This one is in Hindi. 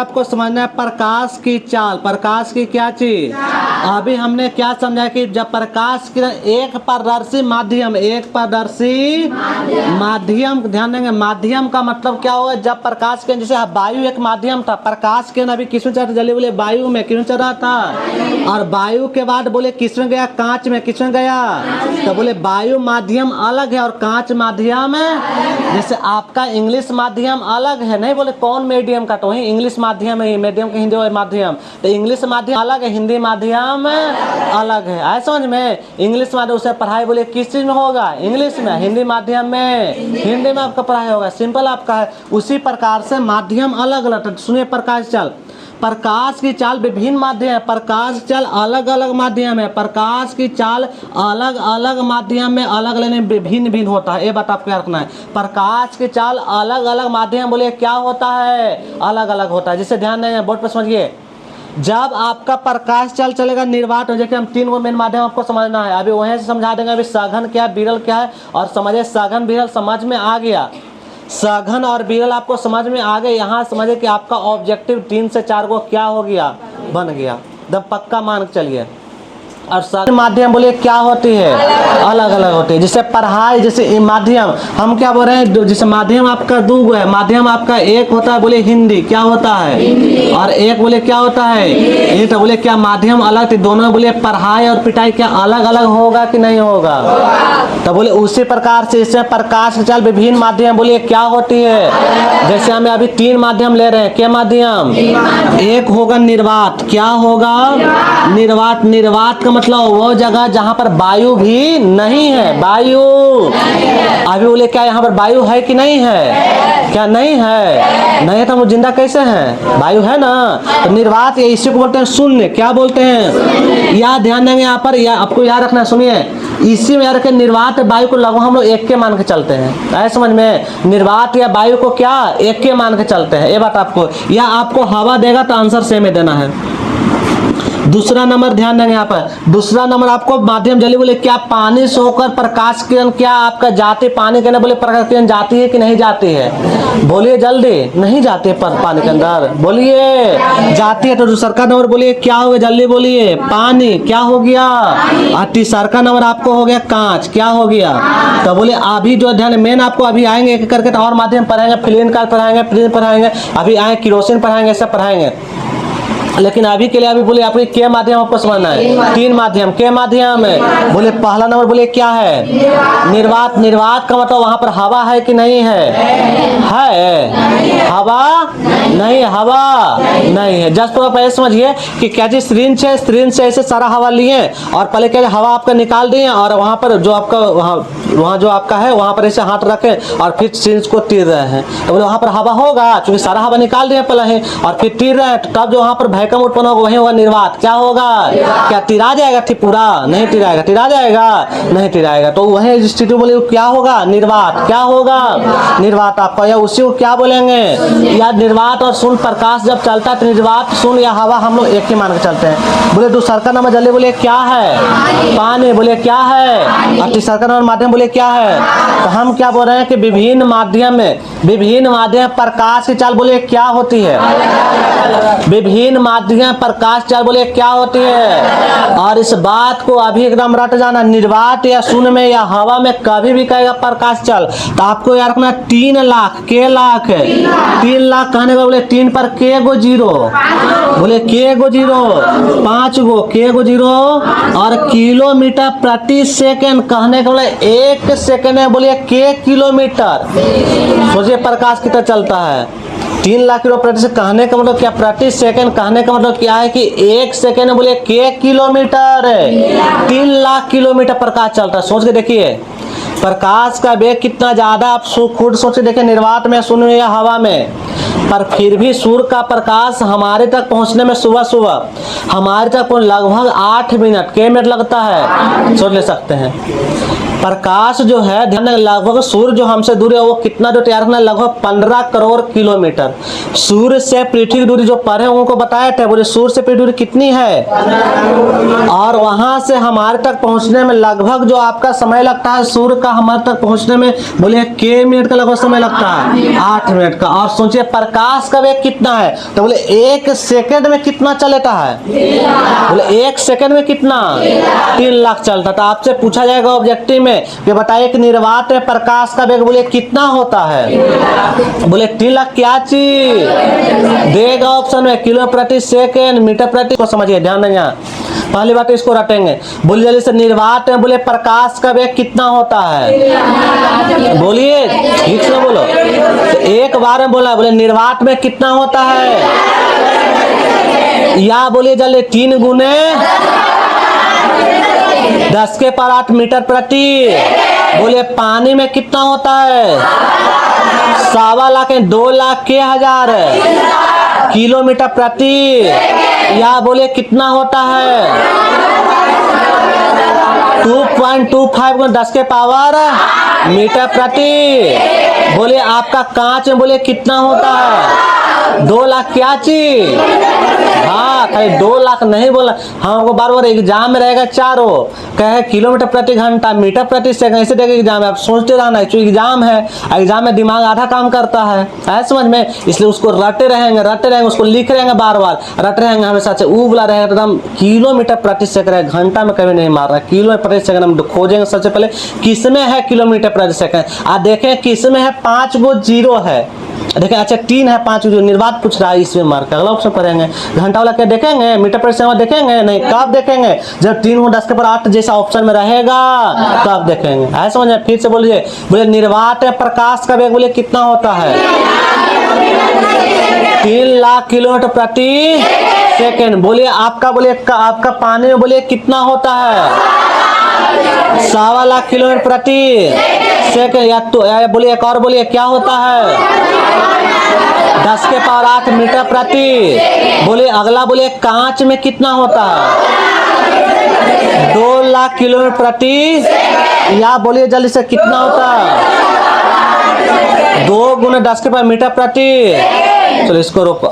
आपको समझना है प्रकाश की चाल, प्रकाश की क्या चीज। अभी हमने क्या समझा कि जब प्रकाश की एक पारदर्शी माध्यम, एक पारदर्शी माध्यम, ध्यान देंगे माध्यम का मतलब क्या होगा। जब प्रकाश के जैसे वायु एक माध्यम था, प्रकाश के अभी किसमें चल रहा, बोले वायु में, किसमें चल रहा था। और वायु के बाद बोले किसमें गया, कांच में, किसमें गया। तो बोले वायु माध्यम अलग है और कांच माध्यम है। जैसे आपका इंग्लिश माध्यम अलग है, नहीं बोले कौन मीडियम का, तो इंग्लिश माध्यम है, मीडियम के हिंदी माध्यम, तो इंग्लिश माध्यम अलग है, हिंदी माध्यम अलग है। आए समझ में। इंग्लिश माध्यम उसे पढ़ाई बोले किस चीज में होगा, इंग्लिश में, हिंदी माध्यम में हिंदी में आपका पढ़ाई होगा, सिंपल आपका है। उसी प्रकार से माध्यम अलग अलग। सुनिए प्रकाश चाल, प्रकाश की चाल विभिन्न माध्यम है, प्रकाश चाल अलग अलग माध्यम है, प्रकाश की चाल अलग अलग माध्यम में अलग अलग भिन्न भिन्न होता है। ये बात आपको याद रखना है, प्रकाश की चाल अलग अलग माध्यम बोले क्या होता है, अलग अलग होता है। जिससे ध्यान देंगे बोर्ड पर समझिए। जब आपका प्रकाश चाल चलेगा निर्वात हो जाए, हम तीन गो मेन माध्यम आपको समझना है। अभी वहीं से समझा देंगे अभी सघन क्या है, विरल क्या है, और समझिए सघन विरल समझ में आ गया। सघन और विरल आपको समझ में आ गए। यहाँ समझे कि आपका ऑब्जेक्टिव 3 से 4 को क्या हो गया, बन गया, एकदम पक्का मान के चलिए। और सघन माध्यम बोले क्या होती है, अलग अलग होती है। जैसे पढ़ाई, जैसे माध्यम हम क्या बोल रहे हैं, जैसे माध्यम आपका दो गो है। माध्यम आपका एक होता है बोले हिंदी, क्या होता है, और एक बोले क्या होता है, ये तो बोले क्या माध्यम अलग थे दोनों। बोले पढ़ाई और पिटाई क्या अलग अलग होगा कि नहीं होगा। तो बोले उसी प्रकार से इसमें प्रकाश की चाल विभिन्न माध्यम बोले क्या होती है। जैसे हमें अभी 3 माध्यम ले रहे हैं, क्या माध्यम, एक होगा निर्वात, क्या होगा, निर्वात। निर्वात का मतलब वो जगह जहां पर वायु भी नहीं है, वायु अभी बोले क्या यहाँ पर वायु है कि नहीं है, क्या नहीं है, नहीं है तो हम जिंदा कैसे हैं, वायु है ना। तो निर्वात या इसी को बोलते हैं शून्य, क्या बोलते हैं, या ध्यान देंगे यहाँ पर, या आपको याद रखना, सुनिए इसी में याद रखें निर्वात वायु को लगभग हम लोग एक के मान के चलते हैं। ऐसे समझ में, निर्वात या वायु को क्या एक के मान के चलते हैं, ये बात आपको, या आपको हवा देगा तो आंसर सेम ही देना है। दूसरा नंबर ध्यान देंगे यहाँ पर, दूसरा नंबर आपको माध्यम जल्दी बोले क्या, पानी से होकर प्रकाश किरण क्या आपका जाती, पानी के अंदर बोले प्रकाश किरण जाती है कि नहीं जाती है, बोलिए जल्दी, नहीं जाती है पानी के अंदर, बोलिए जाती है। तो दूसरा का नंबर बोलिए क्या हो गया, जल्दी बोलिए, पानी, क्या हो गया। और तीसरा का नंबर आपको हो गया कांच, क्या हो गया। तो बोले अभी जो ध्यान मेन आपको अभी आएंगे एक करके, तो और माध्यम पढ़ाएंगे, फिलिन का पढ़ाएंगे, प्रिंट पढ़ाएंगे, अभी आए किरोसिन पढ़ाएंगे, सब पढ़ाएंगे। लेकिन अभी के लिए अभी बोले आपको के माध्यम आपको समझना है, 3 माध्यम, के माध्यम है। बोले पहला नंबर बोले क्या है, निर्वात। निर्वात का मतलब वहां पर हवा है कि नहीं है, हवा नहीं, हवा नहीं है। जस्ट तो पहले समझिए कि क्या चीज सिरिंज है, सिरिंज से ऐसे सारा हवा लिए और पहले क्या हवा आपका निकाल दिए, और वहां पर जो आपका वहाँ जो आपका है वहां पर ऐसे हाथ रखे और फिर सिरिंज को तीर रहे हैं, तो बोले वहां पर हवा होगा, क्योंकि सारा हवा निकाल दिया पहले ही और फिर तीर रहे हैं, तब जो वहां पर भैकम उत्पन्न होगा वही होगा निर्वात। क्या होगा, क्या तिरा जाएगा, ठीक पूरा नहीं तिराएगा, तिरा जाएगा नहीं तिराएगा, तो वही स्थिति बोले क्या होगा, निर्वात। क्या होगा, निर्वात आपका, या उसी को क्या बोलेंगे, या निर्वात और शून्य प्रकाश जब चलता है तो निर्वात, शून्य या हवा हम लोग एक ही मान के चलते हैं। बोले दूसरा का नंबर जल्दी बोले क्या है, पानी, बोले क्या है। और तीसरा का नंबर माध्यम बोले क्या है। तो हम क्या बोल रहे हैं कि विभिन्न माध्यम में, विभिन्न माध्यम प्रकाश की चाल बोले क्या होती है, विभिन्न माध्यम प्रकाश चाल बोले क्या होती है। और इस बात को अभी एकदम रट जाना, निर्वात या शून्य में या हवा में कभी भी कहेगा प्रकाश चाल तो आपको याद रखना 3 लाख, के लाख है, 3 लाख कहने का बोले 3 पर के गो जीरो, बोले के गो जीरो, 5 गो के गो जीरो, और किलोमीटर प्रति सेकंड कहने का बोले 1 सेकंड है, बोलिए के किलोमीटर। सोचिए प्रकाश कितना चलता है, 3 लाख किलो प्रति सेकंड कहने का मतलब क्या, प्रति सेकंड कहने का मतलब क्या है कि 1 सेकंड बोले के किलोमीटर है, 3 लाख किलोमीटर प्रकाश चलता है। सोच के देखिए प्रकाश का वेग कितना ज्यादा, आप खुद सोच के देखिए, निर्वात में, शून्य या हवा में। पर फिर भी सूर्य का प्रकाश हमारे तक पहुंचने में सुबह सुबह हमारे तक लगभग 8 मिनट, के मिनट लगता है, सोच ले सकते हैं। प्रकाश जो है ध्यान लगभग सूर्य जो हमसे दूर है वो कितना जो तैयार करना है, लगभग 15 करोड़ किलोमीटर। सूर्य से पृथ्वी की दूरी जो पढ़े उनको बताए थे, बोले सूर्य से पृथ्वी दूरी कितनी है, और वहां से हमारे तक पहुंचने में लगभग जो आपका समय लगता है सूर्य का हमारे तक पहुंचने में बोले के मिनट का लगभग समय लगता है 8 मिनट का। और सोचिए प्रकाश का वेग कितना है, तो बोले 1 सेकंड में कितना चलता है, बोले 1 सेकंड में कितना 3 लाख चलता। तो आपसे पूछा जाएगा ऑब्जेक्टिव में कि बताइए कि निर्वात में प्रकाश का वेग बोले कितना होता है, बोले 3 लाख क्या चीज देगा ऑप्शन में, किलो प्रति सेकेंड, मीटर प्रति। को समझिए, ध्यान देंगे यहाँ पहली बात इसको रटेंगे। बोलिए जल्दी से, निर्वात में बोले प्रकाश का वेग कितना होता है, बोलिए ठीक से बोलो। तो एक बार में बोला, बोले निर्वात में कितना होता है, या बोलिए जल्दी 3 गुने 10 के पावर 8 मीटर प्रति। बोलिए पानी में कितना होता है, 1.25 लाख 2 लाख के हजार किलोमीटर प्रति, या बोले कितना होता है 2.25 गुना 10 के पावर मीटर प्रति। बोले आपका कांच में बोले कितना होता है, 2 लाख क्या चीज, हाँ खाली 2 लाख नहीं बोला, हमको बार बार एग्जाम में रहेगा चारों कहे किलोमीटर प्रति घंटा, मीटर प्रति सेकंड, ऐसे देगा एग्जाम में। आप सोचते रहना, जो एग्जाम है, एग्जाम में दिमाग आधा काम करता है समझ में, इसलिए उसको रटे रहेंगे, उसको लिख रहेंगे, बार बार रट रहेंगे हमेशा से। बोला रहेगा एकदम किलोमीटर प्रति सेकंड, घंटा में कभी नहीं मार रहा, किलोमीटर प्रति सेकंड हम खोजेंगे। सबसे पहले किसमें है किलोमीटर प्रति सेकंड, आप देखें किसमें है 5 गो जीरो है, देखें अच्छा 3 है 5 जो निर्वात पूछ रहा है, इसमें मार्क अगला ऑप्शन करेंगे। घंटा वाला क्या देखेंगे, मीटर प्रति सेकंड देखेंगे नहीं, कब देखेंगे जब 3 गुना 10 के पावर 8 जैसा ऑप्शन में रहेगा तब देखेंगे। है समझ में, फिर से बोलिए, बोले निर्वात में प्रकाश का वेग बोले कितना होता है, 3 लाख किलोमीटर प्रति सेकंड। बोलिए आपका पानी में बोलिए कितना होता है, 1.25 लाख किलोमीटर प्रति सेकंड। या तो बोलिए एक और बोलिए क्या होता है, 10 के पावर 8 मीटर प्रति। बोलिए अगला बोलिए कांच में कितना होता है, 2 लाख किलोमीटर प्रति, या बोलिए जल्दी से कितना होता है 2 गुना 10 के पावर मीटर प्रति। चलो इसको रोको।